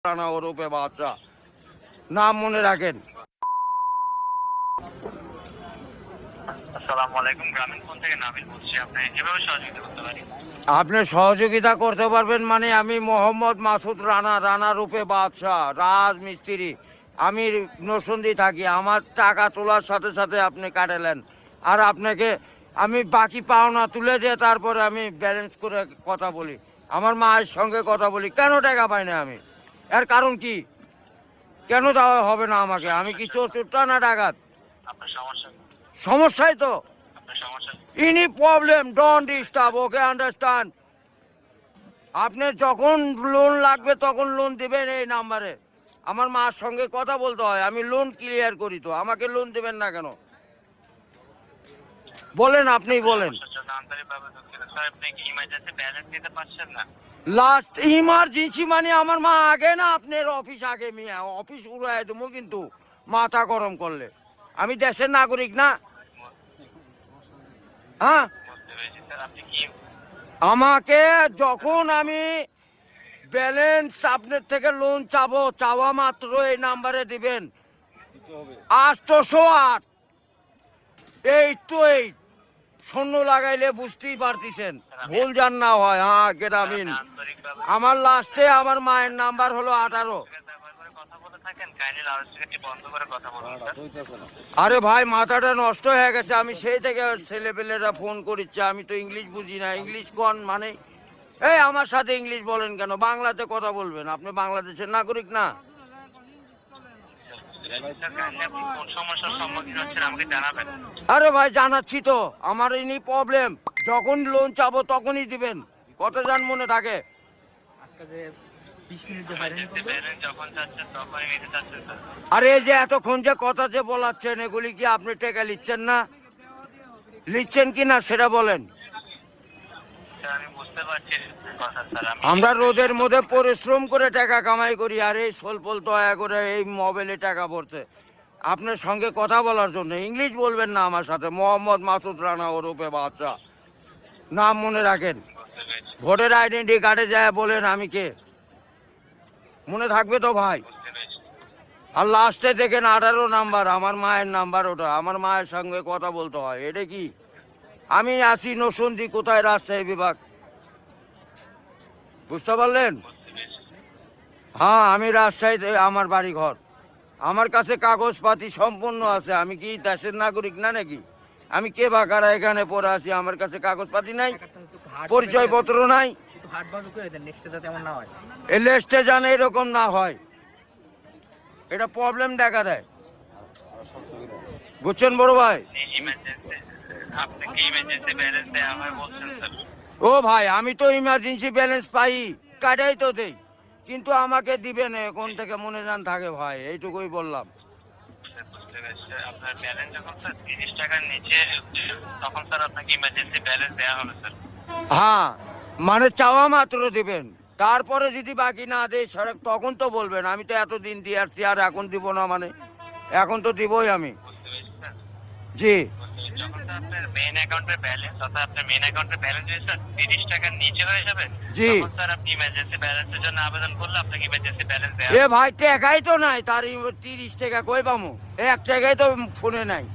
রানা ওরূপে বাদশা, নাম মনে রাখেন। আসসালামু আলাইকুম, গ্রামীণ ফোন থেকে নাবিল বলছি। আপনি কিভাবে সহযোগিতা করতে পারি? আপনি সহযোগিতা করতে পারবেন মানে আমি মোহাম্মদ মাসুদ রানা, রানা রূপে বাদশা, রাজমিস্ত্রি। আমি নরসিংদী থাকি। আমার টাকা তোলার সাথে সাথে আপনি কাটালেন, আর আপনাকে আমি বাকি পাওনা তুলে দিয়ে তারপরে আমি ব্যালেন্স করে কথা বলি, আমার মায়ের সঙ্গে কথা বলি। কেন টাকা পাই না আমি? এর কারণ কি? কেন দেওয়া হবে না আমাকে? আমি কি চোর চোরটা না ডাকাত? আপনার সমস্যা, সমস্যাই তো। আপনার সমস্যা। Any problem don't disturb, okay understand. আপনি যখন লোন লাগবে তখন লোন দিবেন এই নাম্বারে। আমার মার সঙ্গে কথা বলতে হয়, আমি লোন ক্লিয়ার করি। তো আমাকে লোন দেবেন না কেন বলেন? আপনিই বলেন। সমস্যার জন্য আন্তরিকভাবে দুঃখিত স্যার। আপনি কি ইমার্জেন্সি ব্যালেন্স দিতে পারছেন না? লাস্ট ইমার্জেন্সি মানে আমার মা আগে না আপনার অফিস আগে, মিয়া অফিস উড়াই দেবো কিন্তু মাথা গরম করলে। আমি দেশের নাগরিক না? হ্যাঁ, বুঝতে পেরেছি স্যার। আপনি কি আমাকে যখন আমি ব্যালেন্স আপনার থেকে লোন চাবো, চাওয়া মাত্র এই নাম্বারে দিবেন 808 শূন্য লাগাইলে বুঝতেই পারতেছেন, ভুল যান না হয়। হ্যাঁ গ্রামীণ। আন্তরিকভাবে আমার লাস্টে আমার মায়ের নাম্বার হলো 18। ব্যবহার করে কথা বলে থাকেন, কাইন্ডলি লাউডস্পিকারটি বন্ধ করে কথা বলুন স্যার। আরে ভাই মাথাটা নষ্ট হয়ে গেছে, আমি সেই থেকে ছেলেপেলেরা ফোন করিচ্ছে, আমি তো ইংলিশ বুঝি না। ইংলিশ কোন মানে? এই আমার সাথে ইংলিশ বলেন কেন? বাংলাতে কথা বলবেন, আপনি বাংলাদেশের নাগরিক না? স্যার, কাইন্ডলি আপনি কোন সমস্যার সম্মুখীন হচ্ছেন আমাকে জানাবেন। আরে ভাই জানাচ্ছি তো, আমার ইনি প্রবলেম। যখন লোন চাবো তখনই দিবেন, কত যান মনে থাকে? ইমার্জেন্সি ব্যালেন্স যখন চাচ্ছেন তখনই নিতে চাচ্ছেন স্যার। আরে এই যে এতক্ষণ যে কথা যে বলাচ্ছেন, এগুলি কি আপনি টাকা লিখছেন না? লিখছেন কি না সেটা বলেন। স্যার আমি বুঝতে পারছি কথা স্যার। আমরা রোদের মধ্যে পরিশ্রম করে টাকা কামাই করি, আর এই সোলপোল দয়া করে এই মোবাইলে টাকা পড়ছে আপনার সঙ্গে কথা বলার জন্য। ইংলিশ বলবেন না আমার সাথে। মোহাম্মদ মাসুদ রানা ওরূপে বাদশা, নাম মনে রাখেন। বুঝতে পেরেছি, ভোটার আইডেন্টি কার্ডে যায় বলেন আমি কে, মনে থাকবে তো ভাই? বুঝতে পেরেছি। আর লাস্টে দেখেন 18 নাম্বার, আমার মায়ের নাম্বার ওটা। আমার মায়ের সঙ্গে কথা বলতে হয়। এটা কি? আমি আছি নরসিংদী, কোথায়? রাজশাহী বিভাগ, বুঝতে পারলেন? বুঝতে পেরেছি। হ্যাঁ আমি রাজশাহীতে আমার বাড়ি ঘর। আমার কাছে কাগজপাতি সম্পূর্ণ আছে। আমি কি দেশের নাগরিক না নাকি? আমি কে বাকারা এখানে পড়ে আছি, আমার কাছে কাগজপাতি নাই, পরিচয়পত্র নাই। এই লিস্টে জানে এরকম না হয়, এটা প্রবলেম দেখা দেয়। বুঝছেন বড় ভাই? ইমার্জেন্সি, আপনি কি ইমার্জেন্সি ব্যালেন্স দেওয়া হয় বলছেন স্যার? ও ভাই আমি তো ইমার্জেন্সি ব্যালেন্স পাই, কাটাই তো দেই, কিন্তু আমাকে দিবেন কোন থেকে মনে যান থাকে ভাই, এইটুকুই বললাম। বুঝতে পেরেছি স্যার। আপনার ব্যালেন্স যখন স্যার 30 টাকার নিচে তখন স্যার আপনাকে ইমার্জেন্সি ব্যালেন্স দেওয়া হবে স্যার। হ্যাঁ মানে চাওয়া মাত্র দিবেন, তারপরে যদি বাকি না দেয় সড়ক তখন তো বলবেন। আমি তো এতদিন দিয়ে আসছি, আর এখন দিব না মানে? এখন তো দিবই আমি। বুঝতে পেরেছি স্যার। জি যখন স্যার আপনার মেইন অ্যাকাউন্টের ব্যালেন্স, অর্থাৎ আপনার মেইন অ্যাকাউন্টের ব্যালেন্স যদি স্যার 30 টাকার নিচে হয়ে যাবে, জি। তখন স্যার আপনি ইমার্জেন্সি ব্যালেন্সের জন্য আবেদন করলে আপনাকে ইমার্জেন্সি ব্যালেন্স দেওয়া এ হবে। ভাই টাকাই তো নাই, তার 30 টাকা কই পামু? 1 টাকাই তো ফোনে নাই।